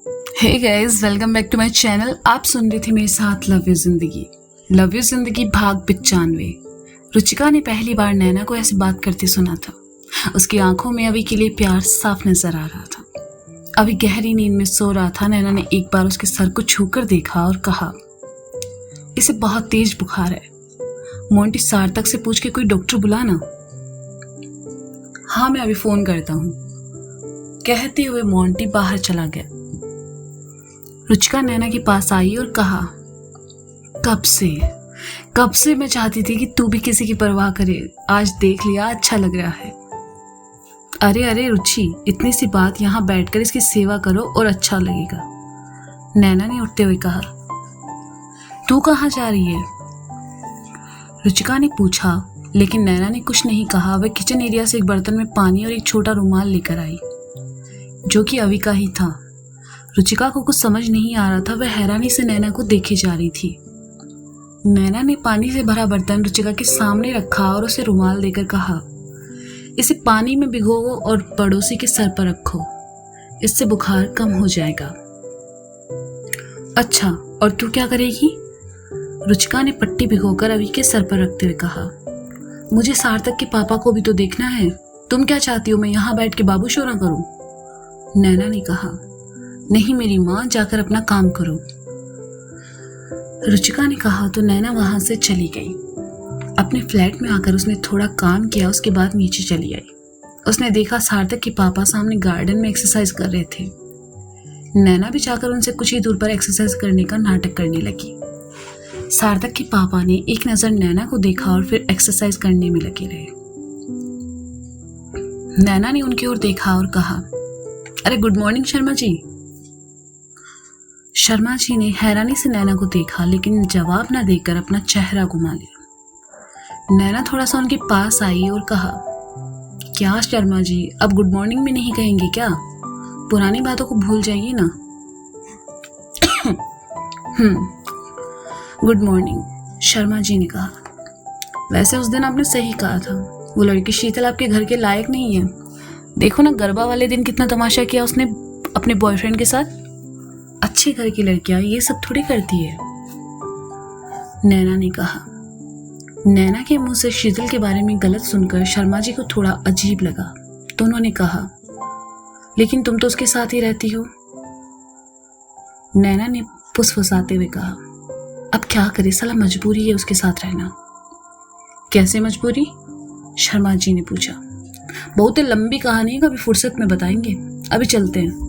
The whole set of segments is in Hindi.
Hey guys, welcome back to my channel. आप सुन रहे थे मेरे साथ लव यू जिंदगी भाग 95। रुचिका ने पहली बार नैना को ऐसी बात करते सुना था। उसकी आंखों में अभी के लिए प्यार साफ नजर आ रहा था। अभी गहरी नींद में सो रहा था। नैना ने एक बार उसके सर को छूकर देखा और कहा, इसे बहुत तेज बुखार है। मोंटी सार्थक से पूछ के कोई डॉक्टर बुला ना। हाँ, मैं अभी फोन करता हूँ, कहते हुए मोंटी बाहर चला गया। रुचिका नैना के पास आई और कहा, कब से मैं चाहती थी कि तू भी किसी की परवाह करे। आज देख लिया, अच्छा लग रहा है। अरे रुचि, इतनी सी बात, यहाँ बैठकर इसकी सेवा करो और अच्छा लगेगा, नैना ने उठते हुए कहा। तू कहाँ जा रही है? रुचिका ने पूछा, लेकिन नैना ने कुछ नहीं कहा। वह किचन एरिया से एक बर्तन में पानी और एक छोटा रुमाल लेकर आई, जो कि अवी का ही था। रुचिका को कुछ समझ नहीं आ रहा था। वह हैरानी से नैना को देखे जा रही थी। नैना ने पानी से भरा बर्तन रुचिका के सामने रखा और उसे रुमाल देकर कहा, इसे पानी में भिगोओ और पड़ोसी के सर पर रखो, इससे बुखार कम हो जाएगा। अच्छा, और तू क्या करेगी? रुचिका ने पट्टी भिगोकर अवी के सर पर रखते हुए कहा, मुझे सार्थक के पापा को भी तो देखना है। तुम क्या चाहती हो, मैं यहाँ बैठ के बाबू शोरा करूं? नैना ने कहा, नहीं मेरी माँ, जाकर अपना काम करो। रुचिका ने कहा तो नैना वहां से चली गई। अपने फ्लैट में आकर उसने थोड़ा काम किया, उसके बाद नीचे चली आई। उसने देखा सार्थक के पापा सामने गार्डन में एक्सरसाइज कर रहे थे। नैना भी जाकर उनसे कुछ ही दूर पर एक्सरसाइज करने का नाटक करने लगी। सार्थक के पापा ने एक नजर नैना को देखा और फिर एक्सरसाइज करने में लगे रहे। नैना ने उनकी ओर देखा और कहा, अरे गुड मॉर्निंग शर्मा जी। शर्मा जी ने हैरानी से नैना को देखा, लेकिन जवाब न देकर अपना चेहरा घुमा लिया। नैना थोड़ा सा उनके पास आई और कहा, क्या शर्मा जी, अब गुड मॉर्निंग में नहीं कहेंगे क्या? पुरानी बातों को भूल जाइए ना। गुड मॉर्निंग, शर्मा जी ने कहा। वैसे उस दिन आपने सही कहा था, वो लड़की शीतल आपके घर के लायक नहीं है। देखो ना, गरबा वाले दिन कितना तमाशा किया उसने अपने बॉयफ्रेंड के साथ। अच्छे घर की लड़कियां ये सब थोड़ी करती है, नैना ने कहा। नैना के मुंह से शीतल के बारे में गलत सुनकर शर्मा जी को थोड़ा अजीब लगा, तो उन्होंने कहा, लेकिन तुम तो उसके साथ ही रहती हो। नैना ने फुसफुसाते हुए कहा, अब क्या करे, साला मजबूरी है उसके साथ रहना। कैसे मजबूरी? शर्मा जी ने पूछा। बहुत लंबी कहानी है, कभी फुर्सत में बताएंगे, अभी चलते हैं,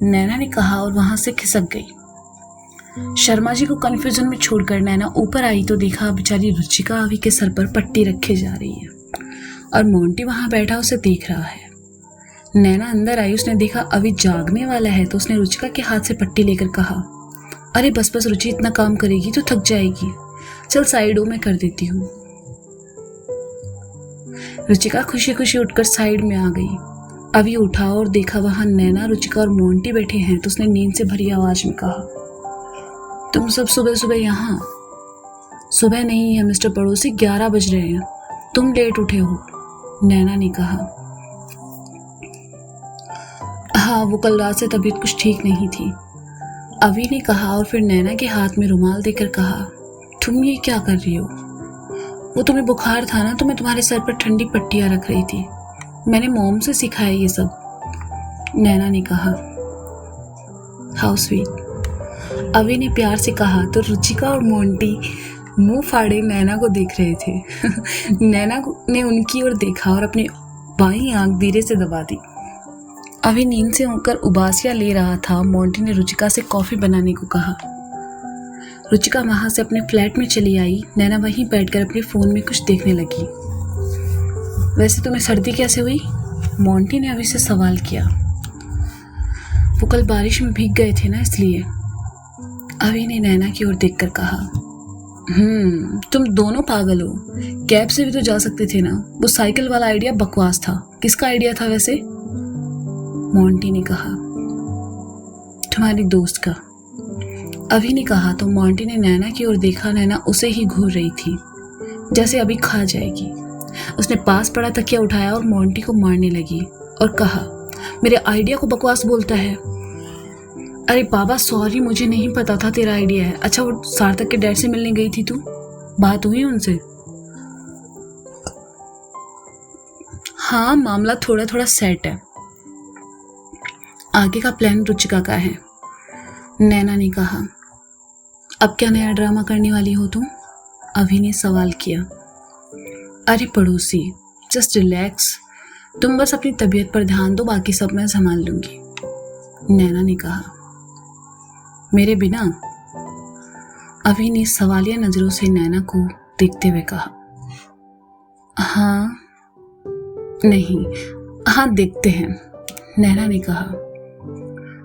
नैना ने कहा और वहां से खिसक गई। शर्मा जी को कंफ्यूजन में छोड़कर नैना ऊपर आई तो देखा बेचारी रुचिका अवी के सर पर पट्टी रखे जा रही है और मोंटी वहां बैठा उसे देख रहा है। नैना अंदर आई, उसने देखा अवी जागने वाला है तो उसने रुचिका के हाथ से पट्टी लेकर कहा, अरे बस रुचि, इतना काम करेगी तो थक जाएगी, चल साइड हो, मैं कर देती हूँ। रुचिका खुशी खुशी उठकर साइड में आ गई। अभी उठा और देखा वहां नैना, रुचिका और मोंटी बैठे हैं तो उसने नींद से भरी आवाज में कहा, तुम सब सुबह सुबह यहाँ? सुबह नहीं है मिस्टर पड़ोसी, 11 बज रहे हैं, तुम लेट उठे हो, नैना ने कहा। हाँ, वो कल रात से तबीयत कुछ ठीक नहीं थी, अवी ने कहा और फिर नैना के हाथ में रुमाल देकर कहा, तुम ये क्या कर रही हो? वो तुम्हें बुखार था ना, तो मैं तुम्हारे सर पर ठंडी पट्टियां रख रही थी, मैंने मॉम से सिखाया ये सब, नैना ने कहा। हाउ स्वीट, अवी ने प्यार से कहा तो रुचिका और मोंटी मुंह फाड़े नैना को देख रहे थे। नैना ने उनकी ओर देखा और अपनी बाईं आंख धीरे से दबा दी। अभी नींद से होकर उबासियां ले रहा था। मोंटी ने रुचिका से कॉफी बनाने को कहा। रुचिका वहां से अपने फ्लैट में चली आई। नैना वहीं बैठकर अपने फोन में कुछ देखने लगी। वैसे तुम्हें सर्दी कैसे हुई? मोंटी ने अभी से सवाल किया। वो कल बारिश में भीग गए थे ना, इसलिए, अभी ने नैना की ओर देखकर कहा। तुम दोनों पागल हो, कैब से भी तो जा सकते थे ना। वो साइकिल वाला आइडिया बकवास था। किसका आइडिया था वैसे? मोंटी ने कहा। तुम्हारी दोस्त का, अभी ने कहा तो मोंटी ने नैना की ओर देखा। नैना उसे ही घूर रही थी, जैसे अभी खा जाएगी। उसने पास पड़ा तकिया उठाया और मोंटी को मारने लगी और कहा, मेरे आइडिया को बकवास बोलता है। अरे बाबा सॉरी, मुझे नहीं पता था तेरा आइडिया है। अच्छा वो सार्थक के डैड से मिलने गई थी तू, बात हुई उनसे? हाँ मामला थोड़ा थोड़ा सेट है। आगे का प्लान रुचिका का है, नैना ने कहा। अब क्या नया ड्रामा करने वाली हो तुम? अभी ने सवाल किया। अरे पड़ोसी जस्ट रिलैक्स, तुम बस अपनी तबीयत पर ध्यान दो, बाकी सब मैं संभाल लूंगी, नैना ने कहा। मेरे बिना? अभी ने सवालिया नजरों से नैना को देखते हुए कहा। हाँ नहीं, हाँ देखते हैं, नैना ने कहा।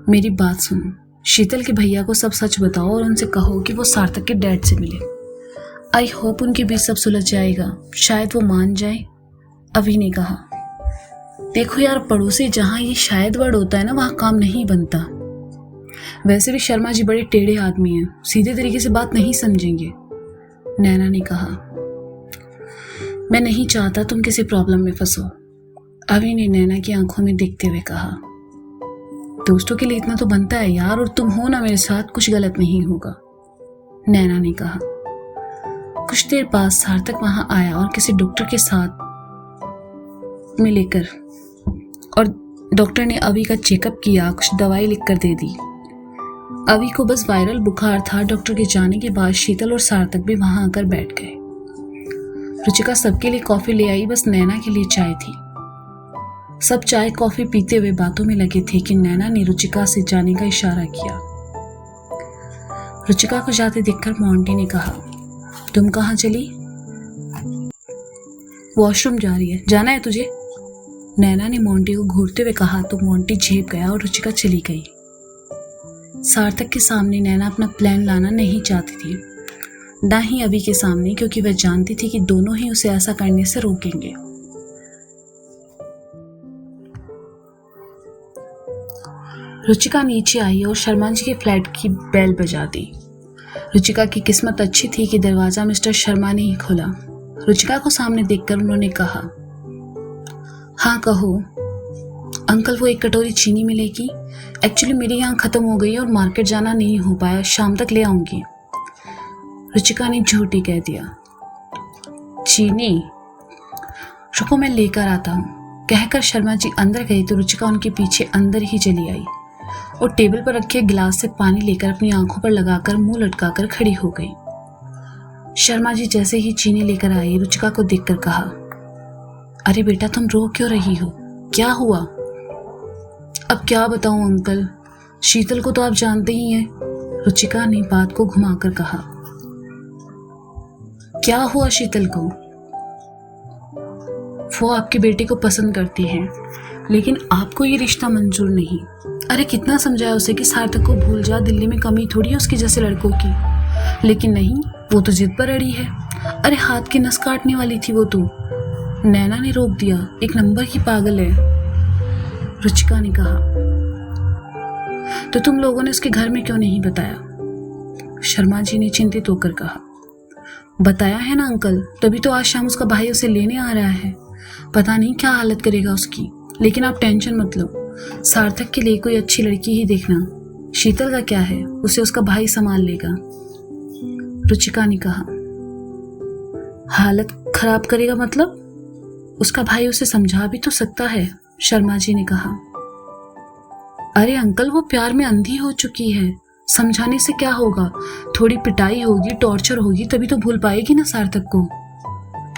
मेरी बात सुनो, शीतल के भैया को सब सच बताओ और उनसे कहो कि वो सार्थक के डैड से मिले। आई होप उनके बीच सब सुलझ जाएगा, शायद वो मान जाए, अभी ने कहा। देखो यार पड़ोसी, जहाँ ये शायद वर्ड होता है ना वहाँ काम नहीं बनता। वैसे भी शर्मा जी बड़े टेढ़े आदमी हैं, सीधे तरीके से बात नहीं समझेंगे, नैना ने कहा। मैं नहीं चाहता तुम किसी प्रॉब्लम में फंसो, अभी ने नैना की आंखों में देखते हुए कहा। दोस्तों के लिए इतना तो बनता है यार, और तुम हो ना मेरे साथ, कुछ गलत नहीं होगा, नैना ने कहा। कुछ देर बाद सार्थक वहां आया और किसी डॉक्टर के साथ में लेकर, और डॉक्टर ने अभी का चेकअप किया, कुछ दवाई लिखकर दे दी। अभी को बस वायरल बुखार था। डॉक्टर के जाने के बाद शीतल और सार्थक भी वहां आकर बैठ गए। रुचिका सबके लिए कॉफी ले आई, बस नैना के लिए चाय थी। सब चाय कॉफी पीते हुए बातों में लगे थे कि नैना ने रुचिका से जाने का इशारा किया। रुचिका को जाते देखकर मोंटी ने कहा, तुम कहाँ चली? वॉशरूम जा रही है, जाना है तुझे? नैना ने मोंटी को घूरते हुए कहा तो मोंटी झेप गया और रुचिका चली गई। सार्थक के सामने नैना अपना प्लान लाना नहीं चाहती थी, ना ही अभी के सामने, क्योंकि वह जानती थी कि दोनों ही उसे ऐसा करने से रोकेंगे। रुचिका नीचे आई और शर्मा जी के फ्लैट की बेल बजा दी। रुचिका की किस्मत अच्छी थी कि दरवाजा मिस्टर शर्मा ने ही खोला। रुचिका को सामने देखकर उन्होंने कहा, हाँ कहो। अंकल वो एक कटोरी चीनी मिलेगी? एक्चुअली मेरी यहाँ ख़त्म हो गई और मार्केट जाना नहीं हो पाया, शाम तक ले आऊँगी, रुचिका ने झूठी कह दिया। चीनी? रुको मैं लेकर आता हूँ, कहकर शर्मा जी अंदर गए तो रुचिका उनके पीछे अंदर ही चली आई और टेबल पर रखे गिलास से पानी लेकर अपनी आंखों पर लगाकर मुंह लटकाकर खड़ी हो गई। शर्मा जी जैसे ही चीनी लेकर आई, रुचिका को देखकर कहा, अरे बेटा तुम रो क्यों रही हो, क्या हुआ? अब क्या बताऊं अंकल, शीतल को तो आप जानते ही हैं, रुचिका ने बात को घुमाकर कहा। क्या हुआ शीतल को? वो आपके बेटे को पसंद करती है, लेकिन आपको ये रिश्ता मंजूर नहीं। अरे कितना समझाया उसे कि सार्थक को भूल जा, दिल्ली में कमी थोड़ी है उसके जैसे लड़कों की, लेकिन नहीं, वो तो जिद पर अड़ी है। अरे हाथ की नस काटने वाली थी वो तो, नैना ने रोक दिया, एक नंबर की पागल है, रुचिका ने कहा। तो तुम लोगों ने उसके घर में क्यों नहीं बताया? शर्मा जी ने चिंतित होकर कहा। बताया है ना अंकल, तभी तो आज शाम उसका भाई उसे लेने आ रहा है, पता नहीं क्या हालत करेगा उसकी, लेकिन आप टेंशन मत लो, सार्थक के लिए कोई अच्छी लड़की ही देखना, शीतल का क्या है, उसे उसका भाई संभाल लेगा, रुचिका ने कहा। हालत खराब करेगा मतलब? उसका भाई उसे समझा भी तो सकता है, शर्मा जी ने कहा। अरे अंकल वो प्यार में अंधी हो चुकी है, समझाने से क्या होगा, थोड़ी पिटाई होगी, टॉर्चर होगी, तभी तो भूल पाएगी ना सार्थक को,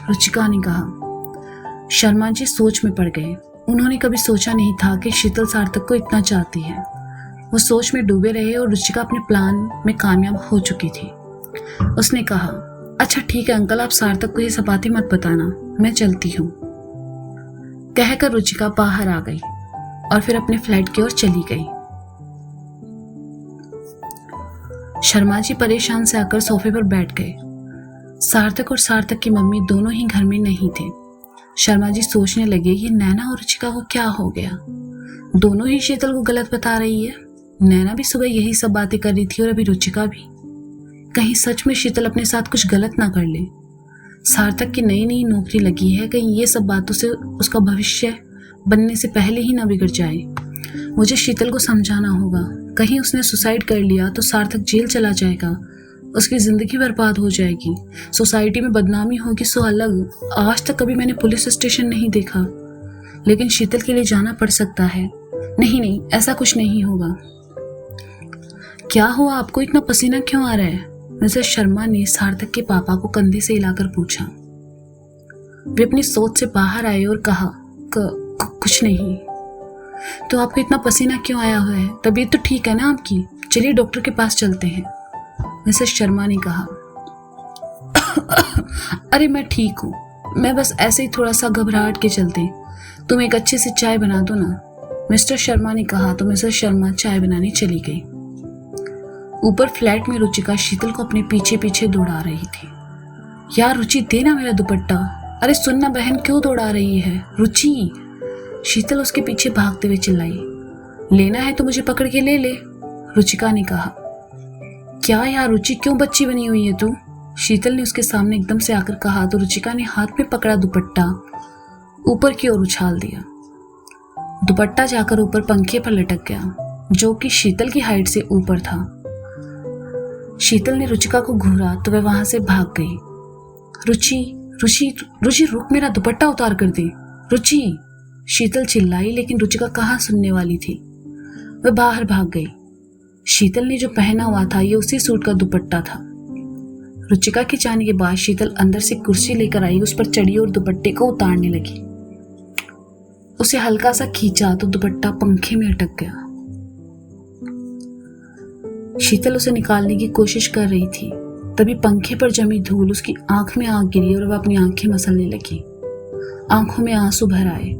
रुचिका ने कहा। शर्मा जी सोच में पड़ गए। उन्होंने कभी सोचा नहीं था कि शीतल सार्थक को इतना चाहती है। वो सोच में डूबे रहे और रुचिका अपने प्लान में कामयाब हो चुकी थी। उसने कहा, अच्छा ठीक है अंकल, आप सार्थक को ये सब बातें मत बताना, मैं चलती हूँ, कहकर रुचिका बाहर आ गई और फिर अपने फ्लैट की ओर चली गई। शर्मा जी परेशान से आकर सोफे पर बैठ गए। सार्थक और सार्थक की मम्मी दोनों ही घर में नहीं थे। शर्मा जी सोचने लगे कि नैना और रुचिका को क्या हो गया, दोनों ही शीतल को गलत बता रही है। नैना भी सुबह यही सब बातें कर रही थी और अभी रुचिका भी। कहीं सच में शीतल अपने साथ कुछ गलत ना कर ले। सार्थक की नई नई नौकरी लगी है, कहीं ये सब बातों से उसका भविष्य बनने से पहले ही ना बिगड़ जाए। मुझे शीतल को समझाना होगा। कहीं उसने सुसाइड कर लिया तो सार्थक जेल चला जाएगा, उसकी ज़िंदगी बर्बाद हो जाएगी, सोसाइटी में बदनामी होगी सो अलग। आज तक कभी मैंने पुलिस स्टेशन नहीं देखा, लेकिन शीतल के लिए जाना पड़ सकता है। नहीं नहीं, ऐसा कुछ नहीं होगा। क्या हुआ, आपको इतना पसीना क्यों आ रहा है? मिसेस शर्मा ने सार्थक के पापा को कंधे से हिलाकर पूछा। वे अपनी सोच से बाहर आए और कहा, कुछ नहीं। तो आपको इतना पसीना क्यों आया हुआ है? तबीयत तो ठीक है ना आपकी? चलिए डॉक्टर के पास चलते हैं, मिसेस शर्मा ने कहा। अरे मैं ठीक हूँ, मैं बस ऐसे ही थोड़ा सा घबराहट के चलते। तुम एक अच्छी सी चाय बना दो ना, मिस्टर शर्मा ने कहा। तो मिसेस शर्मा चाय बनाने चली गई। ऊपर फ्लैट में रुचिका शीतल को अपने पीछे पीछे दौड़ा रही थी। यार रुचि, देना मेरा दुपट्टा। अरे सुनना बहन, क्यों दौड़ा रही है? रुचि, शीतल उसके पीछे भागते हुए चिल्लाई। लेना है तो मुझे पकड़ के ले ले, रुचिका ने कहा। क्या यार रुचि, क्यों बच्ची बनी हुई है तू? शीतल ने उसके सामने एकदम से आकर कहा। तो रुचिका ने हाथ में पकड़ा दुपट्टा ऊपर की ओर उछाल दिया। दुपट्टा जाकर ऊपर पंखे पर लटक गया, जो कि शीतल की हाइट से ऊपर था। शीतल ने रुचिका को घूरा तो वह वहां से भाग गई। रुचि रुचि रुचि, रुक, मेरा दुपट्टा उतार कर दे। रुचि, शीतल चिल्लाई, लेकिन रुचिका कहाँ सुनने वाली थी। वह बाहर भाग गई। शीतल ने जो पहना हुआ था ये उसी सूट का दुपट्टा था। रुचिका के जाने के बाद शीतल अंदर से कुर्सी लेकर आई, उस पर चढ़ी और दुपट्टे को उतारने लगी। उसे हल्का सा खींचा तो दुपट्टा पंखे में अटक गया। शीतल उसे निकालने की कोशिश कर रही थी, तभी पंखे पर जमी धूल उसकी आंख में आ गिरी और वह अपनी आंखें मसलने लगी। आंखों में आंसू भर आए।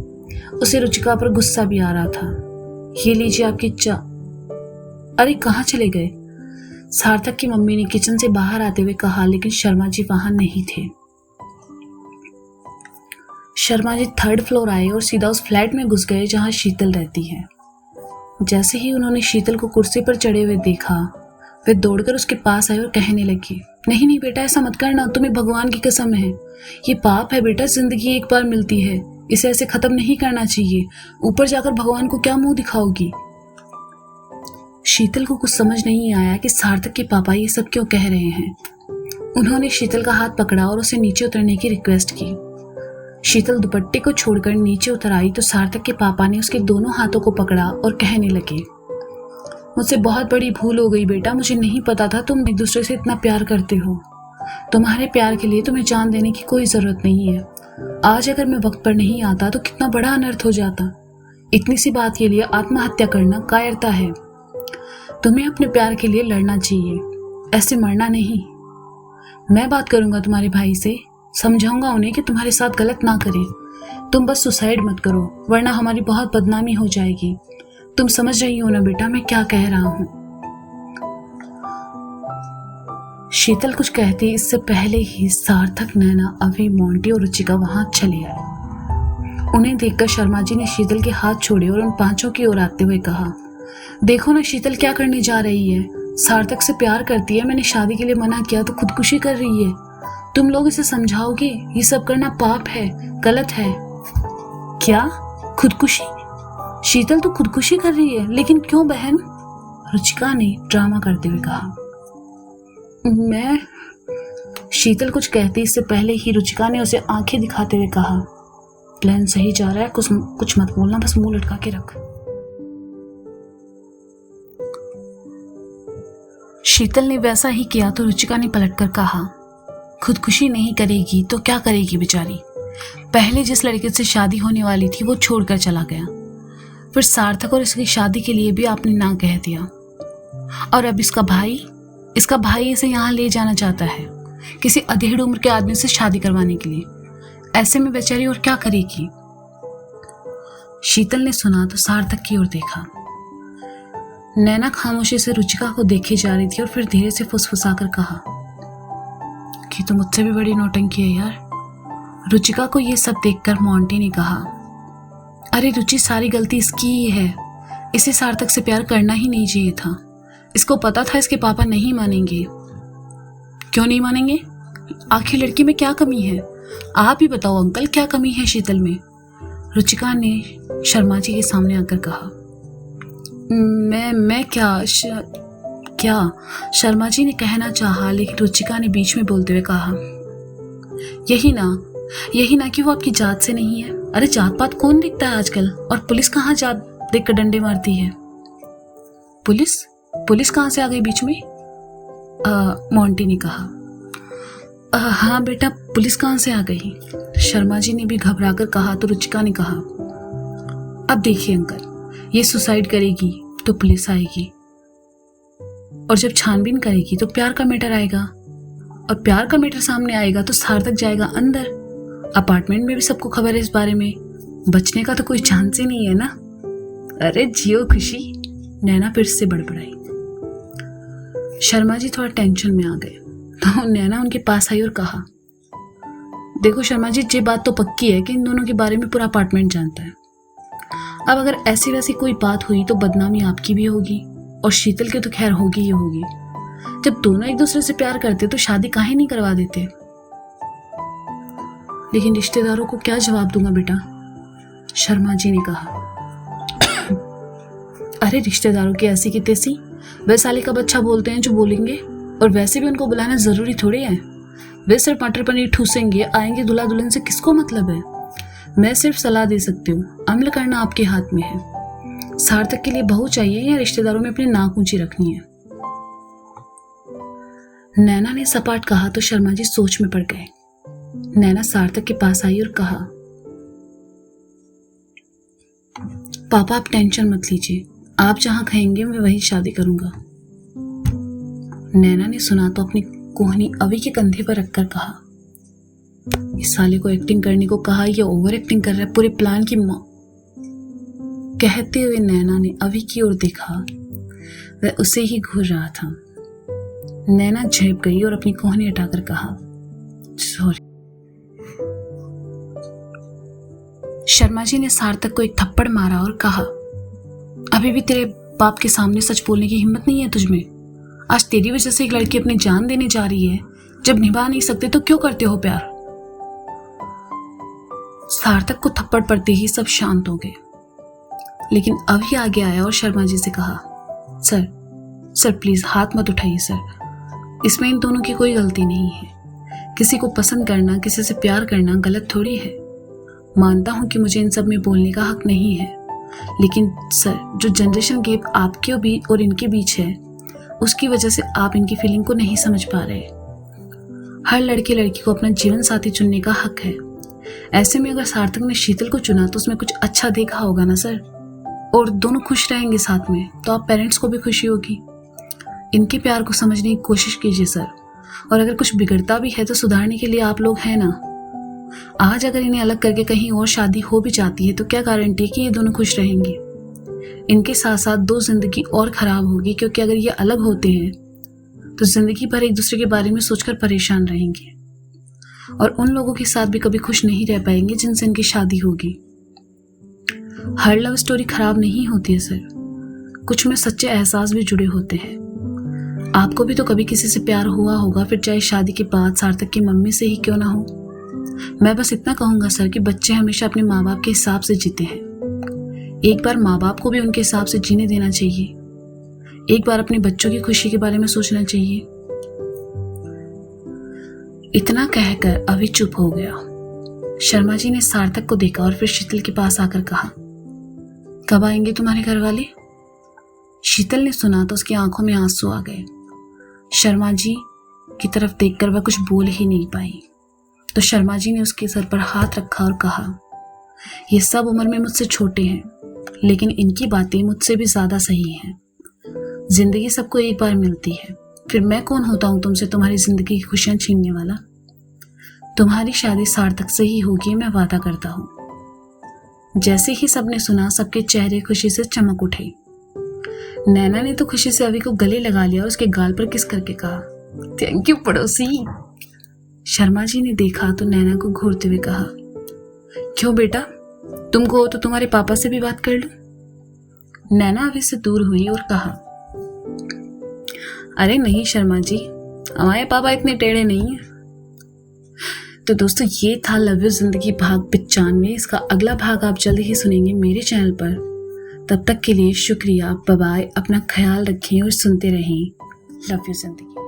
उसे रुचिका पर गुस्सा भी आ रहा था। ये लीजिए आपकी चा। अरे कहाँ चले गए? सार्थक की मम्मी ने किचन से बाहर आते हुए कहा, लेकिन शर्मा जी वहां नहीं थे। शर्मा जी 3rd फ्लोर आए और सीधा उस फ्लैट में घुस गए जहां शीतल रहती है। जैसे ही उन्होंने शीतल को कुर्सी पर चढ़े हुए देखा, वे दौड़कर उसके पास आए और कहने लगी, नहीं नहीं बेटा, ऐसा मत करना, तुम्हें भगवान की कसम है। ये पाप है बेटा, जिंदगी एक बार मिलती है, इसे ऐसे खत्म नहीं करना चाहिए। ऊपर जाकर भगवान को क्या मुंह दिखाओगी? शीतल को कुछ समझ नहीं आया कि सार्थक के पापा ये सब क्यों कह रहे हैं। उन्होंने शीतल का हाथ पकड़ा और उसे नीचे उतरने की रिक्वेस्ट की। शीतल दुपट्टे को छोड़कर नीचे उतर आई तो सार्थक के पापा ने उसके दोनों हाथों को पकड़ा और कहने लगे, मुझसे बहुत बड़ी भूल हो गई बेटा, मुझे नहीं पता था तुम एक दूसरे से इतना प्यार करते हो। तुम्हारे प्यार के लिए तुम्हें जान देने की कोई जरूरत नहीं है। आज अगर मैं वक्त पर नहीं आता तो कितना बड़ा अनर्थ हो जाता। इतनी सी बात के लिए आत्महत्या करना कायरता है। तुम्हें अपने प्यार के लिए लड़ना चाहिए, ऐसे मरना नहीं। मैं बात करूंगा तुम्हारे भाई से, समझाऊंगा उन्हें कि तुम्हारे साथ गलत ना करें। तुम बस सुसाइड मत करो, वरना हमारी बहुत बदनामी हो जाएगी। तुम समझ रही हो ना बेटा मैं क्या कह रहा हूं? शीतल कुछ कहती इससे पहले ही सार्थक, नैना, अभी, मोंटी और रुचिका वहां चले आए। उन्हें देखकर शर्मा जी ने शीतल के हाथ छोड़े और उन पांचों की ओर आते हुए कहा, देखो ना शीतल क्या करने जा रही है। सार्थक से प्यार करती है, मैंने शादी के लिए मना किया तो खुदकुशी कर रही है। तुम लोग इसे समझाओगे? ये सब करना पाप है, गलत है। क्या खुदकुशी? शीतल तो खुदकुशी कर रही है, लेकिन क्यों बहन? रुचिका ने ड्रामा करते हुए कहा। मैं शीतल कुछ कहती इससे पहले ही रुचिका ने उसे आंखें दिखाते हुए कहा, प्लान सही जा रहा है, कुछ मत बोलना, बस मुंह लटका के रख। शीतल ने वैसा ही किया तो रुचिका ने पलटकर कहा, खुदकुशी नहीं करेगी तो क्या करेगी बेचारी। पहले जिस लड़के से शादी होने वाली थी वो छोड़कर चला गया, फिर सार्थक और इसकी शादी के लिए भी आपने ना कह दिया, और अब इसका भाई इसे यहाँ ले जाना चाहता है किसी अधेड़ उम्र के आदमी से शादी करवाने के लिए। ऐसे में बेचारी और क्या करेगी? शीतल ने सुना तो सार्थक की ओर देखा। नैना खामोशी से रुचिका को देखे जा रही थी और फिर धीरे से फुसफुसाकर कहा कि तो मुझसे भी बड़ी नौटंकी है यार। रुचिका को ये सब देखकर मोंटी ने कहा, अरे रुचि, सारी गलती इसकी ही है। इसे सार्थक से प्यार करना ही नहीं चाहिए था। इसको पता था इसके पापा नहीं मानेंगे। क्यों नहीं मानेंगे? आखिर लड़की में क्या कमी है? आप ही बताओ अंकल, क्या कमी है शीतल में? रुचिका ने शर्मा जी के सामने आकर कहा। मैं क्या शर्मा जी ने कहना चाहा, लेकिन रुचिका ने बीच में बोलते हुए कहा, यही ना कि वो आपकी जात से नहीं है। अरे जात पात कौन देखता है आजकल, और पुलिस कहाँ जात देखकर डंडे मारती है। पुलिस कहाँ से आ गई बीच में? मोंटी ने कहा। हाँ बेटा, पुलिस कहाँ से आ गई? शर्मा जी ने भी घबराकर कहा तो रुचिका ने कहा, अब देखिए अंकल, ये सुसाइड करेगी तो पुलिस आएगी, और जब छानबीन करेगी तो प्यार का मैटर आएगा, और प्यार का मैटर सामने आएगा तो सार्थक जाएगा अंदर। अपार्टमेंट में भी सबको खबर है इस बारे में, बचने का तो कोई चांस ही नहीं है ना। अरे जियो खुशी, नैना फिर से बड़बड़ाई। शर्मा जी थोड़ा टेंशन में आ गए तो नैना उनके पास आई और कहा, देखो शर्मा जी, ये बात तो पक्की है कि इन दोनों के बारे में पूरा अपार्टमेंट जानता है। अब अगर ऐसी वैसी कोई बात हुई तो बदनामी आपकी भी होगी, और शीतल की तो खैर होगी ही होगी। जब दोनों एक दूसरे से प्यार करते तो शादी काहे नहीं करवा देते। लेकिन रिश्तेदारों को क्या जवाब दूंगा बेटा, शर्मा जी ने कहा। अरे रिश्तेदारों की ऐसी की तैसी, वे साले का बच्चा बोलते हैं जो बोलेंगे, और वैसे भी उनको बुलाना जरूरी थोड़ी है। वे सिर्फ मटर पनीर ठूसेंगे, आएंगे दूल्हा दुल्हन से किसको मतलब है। मैं सिर्फ सलाह दे सकती हूँ, अमल करना आपके हाथ में है। सार्थक के लिए बहू चाहिए या रिश्तेदारों में अपनी नाक ऊंची रखनी है? नैना ने सपाट कहा तो शर्मा जी सोच में पड़ गए। नैना सार्थक के पास आई और कहा, पापा आप टेंशन मत लीजिए, आप जहां कहेंगे मैं वहीं शादी करूंगा। नैना ने सुना तो अपनी कोहनी अवी के कंधे पर रखकर कहा, इस साले को एक्टिंग करने को कहा, या ओवर एक्टिंग कर रहा है पूरे प्लान की मां। कहते हुए नैना ने अवी की ओर देखा, वह उसे ही घूर रहा था। नैना झेप गई और अपनी कोहनी हटाकर कहा, सॉरी। शर्मा जी ने सार्थक को एक थप्पड़ मारा और कहा, अभी भी तेरे बाप के सामने सच बोलने की हिम्मत नहीं है तुझमें? आज तेरी वजह से एक लड़की अपनी जान देने जा रही है, जब निभा नहीं सकते तो क्यों करते हो प्यार? सार्थक को थप्पड़ पड़ते ही सब शांत हो गए, लेकिन अभी आगे आया और शर्मा जी से कहा, सर प्लीज हाथ मत उठाइए सर, इसमें इन दोनों की कोई गलती नहीं है। किसी को पसंद करना, किसी से प्यार करना गलत थोड़ी है। मानता हूं कि मुझे इन सब में बोलने का हक नहीं है, लेकिन सर जो जनरेशन गैप आपके भी और इनके बीच है, उसकी वजह से आप इनकी फीलिंग को नहीं समझ पा रहे। हर लड़के लड़की को अपना जीवन साथी चुनने का हक है। ऐसे में अगर सार्थक ने शीतल को चुना तो उसमें कुछ अच्छा देखा होगा ना सर, और दोनों खुश रहेंगे साथ में, तो आप पेरेंट्स को भी खुशी होगी। इनके प्यार को समझने की कोशिश कीजिए सर, और अगर कुछ बिगड़ता भी है तो सुधारने के लिए आप लोग हैं ना। आज अगर इन्हें अलग करके कहीं और शादी हो भी जाती है तो क्या गारंटी है कि ये दोनों खुश रहेंगे? इनके साथ साथ दो जिंदगी और खराब होगी, क्योंकि अगर ये अलग होते हैं तो जिंदगी भर एक दूसरे के बारे में सोचकर परेशान रहेंगे, और उन लोगों के साथ भी कभी खुश नहीं रह पाएंगे जिनसे इनकी शादी होगी। हर लव स्टोरी खराब नहीं होती है सर, कुछ में सच्चे एहसास भी जुड़े होते हैं। आपको भी तो कभी किसी से प्यार हुआ होगा, फिर चाहे शादी के बाद सार्थक की मम्मी से ही क्यों ना हो। मैं बस इतना कहूंगा सर कि बच्चे हमेशा अपने माँ बाप के हिसाब से जीते हैं। एक बार माँ बाप को भी उनके हिसाब से जीने देना चाहिए। एक बार अपने बच्चों की खुशी के बारे में सोचना चाहिए। इतना कहकर अभी चुप हो गया। शर्मा जी ने सार्थक को देखा और फिर शीतल के पास आकर कहा, कब आएंगे तुम्हारे घर वाले? शीतल ने सुना तो उसकी आंखों में आंसू आ गए। शर्मा जी की तरफ देखकर वह कुछ बोल ही नहीं पाई, तो शर्मा जी ने उसके सर पर हाथ रखा और कहा, ये सब उम्र में मुझसे छोटे हैं, लेकिन इनकी बातें मुझसे भी ज्यादा सही हैं। जिंदगी सबको एक बार मिलती है, फिर मैं कौन होता हूं तुमसे तुम्हारी जिंदगी की खुशियां छीनने वाला। तुम्हारी शादी सार्थक से ही होगी, मैं वादा करता हूं। जैसे ही सबने सुना, सबके चेहरे खुशी से चमक उठे। नैना ने तो खुशी से अभी को गले लगा लिया और उसके गाल पर किस करके कहा, थैंक यू पड़ोसी। शर्मा जी ने देखा तो नैना को घूरते हुए कहा, क्यों बेटा, तुम कहो तो तुम्हारे पापा से भी बात कर लूं। नैना अभी से दूर हुई और कहा, अरे नहीं शर्मा जी, हमारे पापा इतने टेढ़े नहीं है। तो दोस्तों, ये था लव यू जिंदगी भाग 95। इसका अगला भाग आप जल्द ही सुनेंगे मेरे चैनल पर। तब तक के लिए शुक्रिया, बाय बाय, अपना ख्याल रखें और सुनते रहें। लव यू जिंदगी।